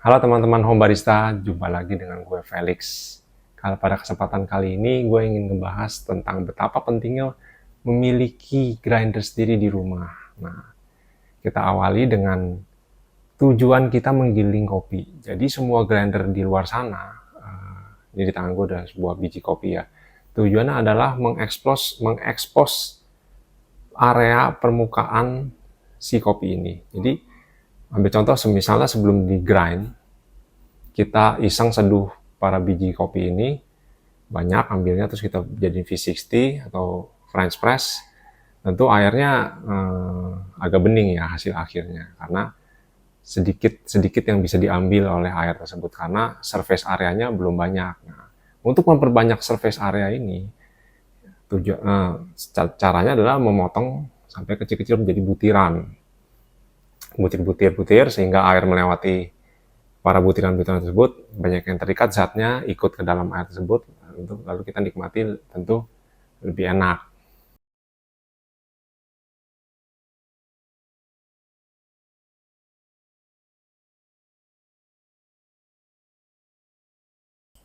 Halo teman-teman Home Barista, jumpa lagi dengan gue Felix. Kalau pada kesempatan kali ini gue ingin ngebahas tentang betapa pentingnya memiliki grinder sendiri di rumah. Nah, kita awali dengan tujuan kita menggiling kopi. Jadi semua grinder di luar sana, ini di tangan gue ada sebuah biji kopi ya. Tujuannya adalah mengekspos area permukaan si kopi ini. Jadi ambil contoh misalnya sebelum di grind, kita iseng seduh para biji kopi ini banyak, ambilnya terus kita jadiin V60 atau French press. Tentu airnya agak bening ya hasil akhirnya, karena sedikit yang bisa diambil oleh air tersebut karena surface areanya belum banyak. Nah, untuk memperbanyak surface area ini, caranya adalah memotong sampai kecil-kecil menjadi butiran, butir-butir sehingga air melewati para butiran-butiran tersebut, banyak yang terikat zatnya ikut ke dalam air tersebut, lalu kita nikmati tentu lebih enak.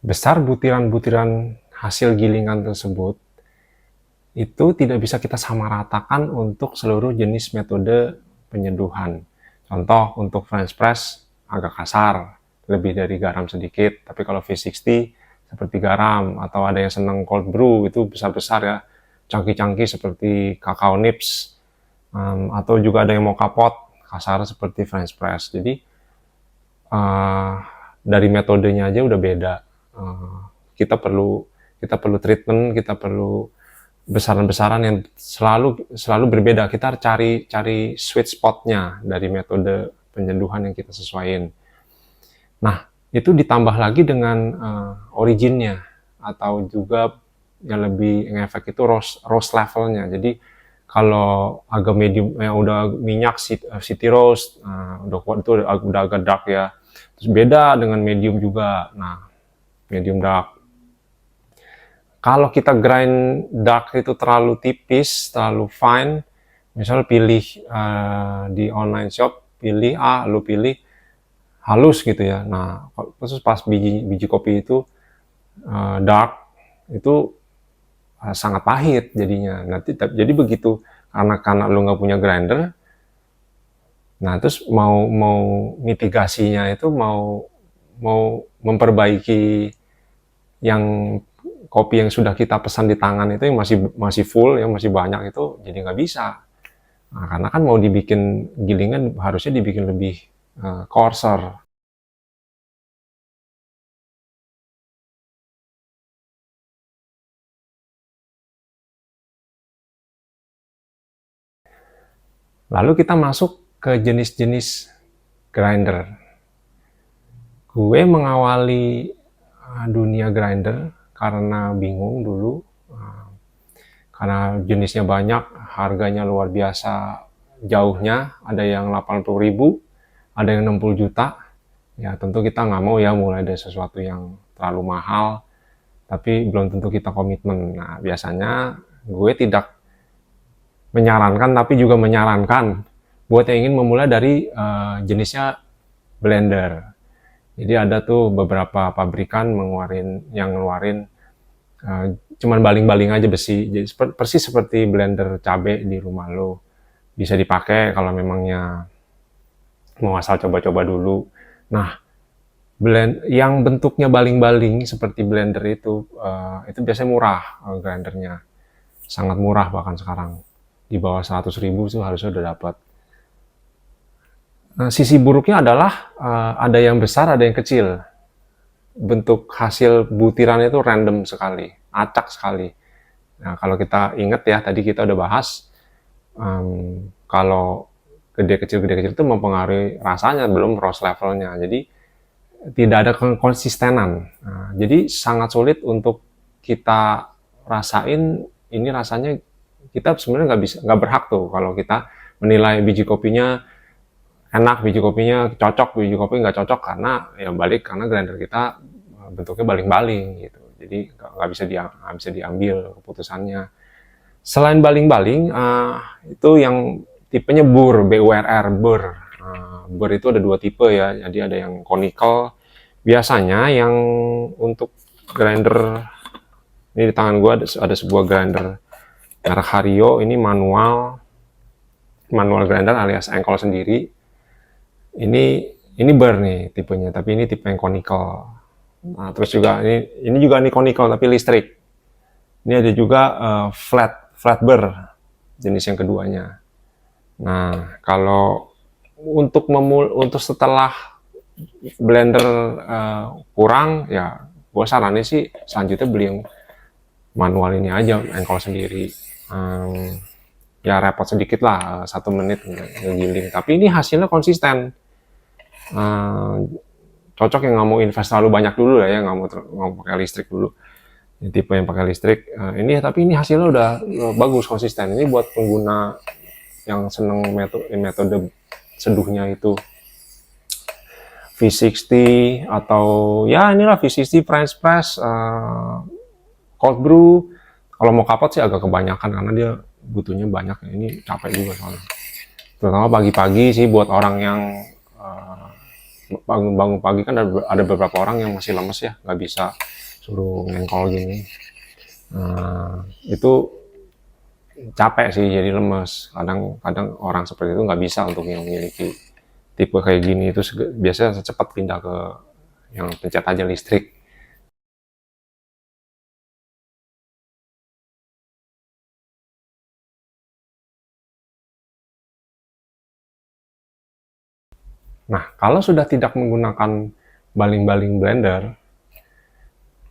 Besar butiran-butiran hasil gilingan tersebut itu tidak bisa kita samaratakan untuk seluruh jenis metode penyeduhan. Contoh untuk French press agak kasar, lebih dari garam sedikit, tapi kalau V60 seperti garam, atau ada yang senang cold brew itu besar-besar ya, cangkih-cangkih seperti kakao nips, atau juga ada yang mau kapot kasar seperti French press. Jadi dari metodenya aja udah beda. Kita perlu treatment, kita perlu besaran-besaran yang selalu berbeda. Kita cari sweet spotnya dari metode penyeduhan yang kita sesuaiin. Nah, itu ditambah lagi dengan originnya, atau juga yang lebih ngefek itu roast levelnya. Jadi kalau agak medium, yang udah minyak city roast, udah kuat itu udah agak dark ya. Terus beda dengan medium juga. Nah, medium dark. Kalau kita grind dark itu terlalu tipis, terlalu fine, misal pilih di online shop, pilih A, lu pilih halus gitu ya. Nah, khusus pas biji kopi itu dark, itu sangat pahit jadinya. Nanti jadi begitu, karena lu nggak punya grinder, nah terus mau mitigasinya itu mau memperbaiki yang kopi yang sudah kita pesan di tangan itu yang masih full, yang masih banyak itu jadi nggak bisa. Nah, karena kan mau dibikin gilingan harusnya dibikin lebih coarser. Lalu kita masuk ke jenis-jenis grinder. Gue mengawali dunia grinder karena bingung dulu, karena jenisnya banyak, harganya luar biasa jauhnya, ada yang 80.000, ada yang 60 juta. Ya tentu kita nggak mau ya mulai dari sesuatu yang terlalu mahal, tapi belum tentu kita komitmen. Nah, biasanya gue tidak menyarankan, tapi juga menyarankan buat yang ingin memulai dari jenisnya blender. Jadi ada tuh beberapa pabrikan ngeluarin cuman baling-baling aja besi. Jadi persis seperti blender cabai di rumah lo. Bisa dipakai kalau memangnya mau asal coba-coba dulu. Nah, yang bentuknya baling-baling seperti blender itu biasanya murah, grindernya. Sangat murah bahkan sekarang. Di bawah 100.000 itu harusnya udah dapat. Nah, sisi buruknya adalah ada yang besar, ada yang kecil. Bentuk hasil butiran itu random sekali, acak sekali. Nah, kalau kita ingat ya, tadi kita udah bahas, kalau gede kecil itu mempengaruhi rasanya, belum roast levelnya. Jadi tidak ada konsistenan. Nah, jadi sangat sulit untuk kita rasain ini rasanya. Kita sebenarnya nggak berhak tuh kalau kita menilai biji kopinya enak, biji kopinya cocok, biji kopi nggak cocok, karena ya balik karena grinder kita bentuknya baling-baling gitu. Jadi nggak bisa diambil keputusannya. Selain baling-baling, itu yang tipenya BUR, BURR, BUR. Burr itu ada dua tipe ya, jadi ada yang conical. Biasanya yang untuk grinder, ini di tangan gue ada sebuah grinder merek Hario, ini manual grinder alias engkol sendiri. Ini Burr nih tipenya, tapi ini tipe yang conical. Nah, terus juga ini juga nih conical tapi listrik. Ini ada juga flat burr jenis yang keduanya. Nah, kalau untuk setelah blender kurang, ya gue sarannya sih selanjutnya beli yang manual ini aja, engkol sendiri. Ya repot sedikit lah, 1 menit ngegiling. Tapi ini hasilnya konsisten. Cocok yang nggak mau invest terlalu banyak dulu lah ya, nggak mau pakai listrik dulu. Ini tipe yang pakai listrik. Tapi ini hasilnya udah bagus, konsisten. Ini buat pengguna yang seneng metode seduhnya itu V60 atau ya inilah V60 French press, cold brew. Kalau mau kapot sih agak kebanyakan karena dia butuhnya banyak. Ini capek juga soalnya. Terutama pagi-pagi sih buat orang yang bangun-bangun pagi kan ada beberapa orang yang masih lemes ya, nggak bisa suruh ngengkol gini. Itu capek sih, jadi lemes. Kadang orang seperti itu nggak bisa untuk yang memiliki tipe kayak gini. Itu biasanya cepat pindah ke yang pencet aja listrik. Nah, kalau sudah tidak menggunakan baling-baling blender,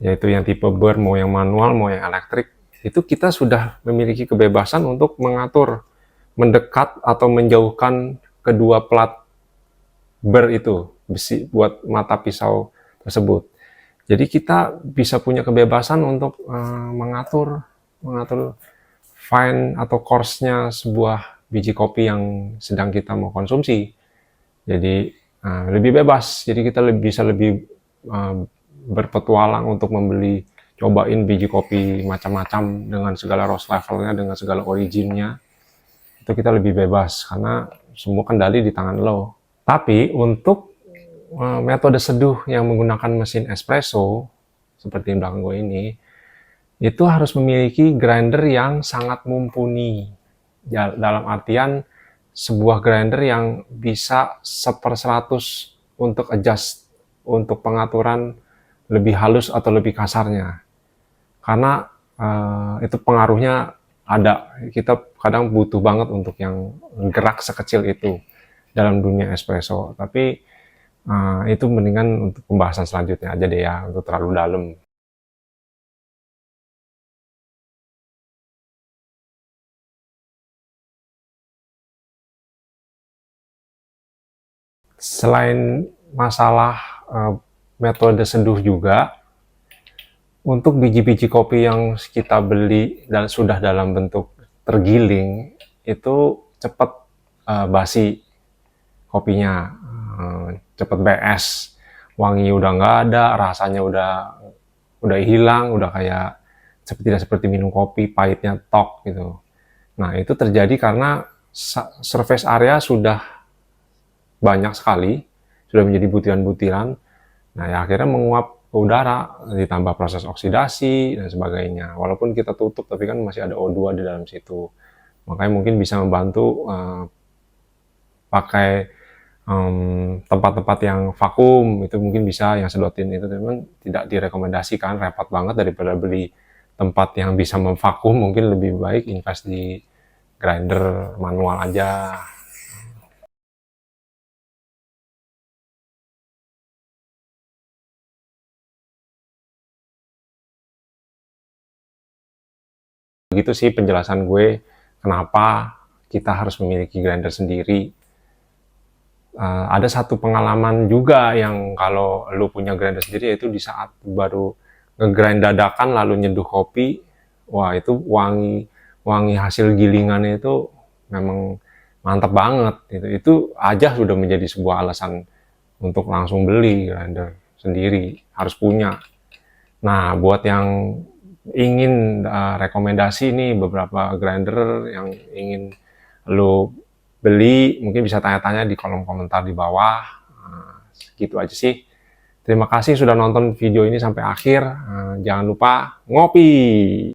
yaitu yang tipe Burr, mau yang manual, mau yang elektrik, itu kita sudah memiliki kebebasan untuk mengatur, mendekat atau menjauhkan kedua plat Burr itu, besi buat mata pisau tersebut. Jadi kita bisa punya kebebasan untuk mengatur fine atau coarse-nya sebuah biji kopi yang sedang kita mau konsumsi. Jadi lebih bebas, jadi kita bisa lebih berpetualang untuk cobain biji kopi macam-macam dengan segala roast levelnya, dengan segala originnya. Itu kita lebih bebas karena semua kendali di tangan lo. Tapi untuk metode seduh yang menggunakan mesin espresso seperti yang belakang gue ini, itu harus memiliki grinder yang sangat mumpuni. Dalam artian sebuah grinder yang bisa 1/100 untuk adjust, untuk pengaturan lebih halus atau lebih kasarnya. Karena itu pengaruhnya ada. Kita kadang butuh banget untuk yang gerak sekecil itu dalam dunia espresso. Tapi itu mendingan untuk pembahasan selanjutnya aja deh ya, untuk terlalu dalam. Selain masalah metode seduh juga, untuk biji-biji kopi yang kita beli dan sudah dalam bentuk tergiling, itu cepat basi kopinya, cepat BS, wangi udah nggak ada, rasanya udah hilang, udah kayak tidak seperti minum kopi, pahitnya tok gitu. Nah, itu terjadi karena surface area sudah banyak sekali, sudah menjadi butiran-butiran. Nah, ya akhirnya menguap ke udara, ditambah proses oksidasi dan sebagainya. Walaupun kita tutup, tapi kan masih ada O2 di dalam situ. Makanya mungkin bisa membantu pakai tempat-tempat yang vakum, itu mungkin bisa yang sedotin itu, memang tidak direkomendasikan, repot banget. Daripada beli tempat yang bisa memvakum, mungkin lebih baik invest di grinder manual aja. Begitu sih penjelasan gue kenapa kita harus memiliki grinder sendiri. Ada satu pengalaman juga yang kalau lu punya grinder sendiri, yaitu di saat baru ngegrind dadakan lalu nyeduh kopi, wah itu wangi hasil gilingannya itu memang mantap banget. Itu aja sudah menjadi sebuah alasan untuk langsung beli grinder sendiri, harus punya. Nah, buat yang ingin rekomendasi nih beberapa grinder yang ingin lu beli, mungkin bisa tanya-tanya di kolom komentar di bawah. Gitu aja sih. Terima kasih sudah nonton video ini sampai akhir. Jangan lupa ngopi.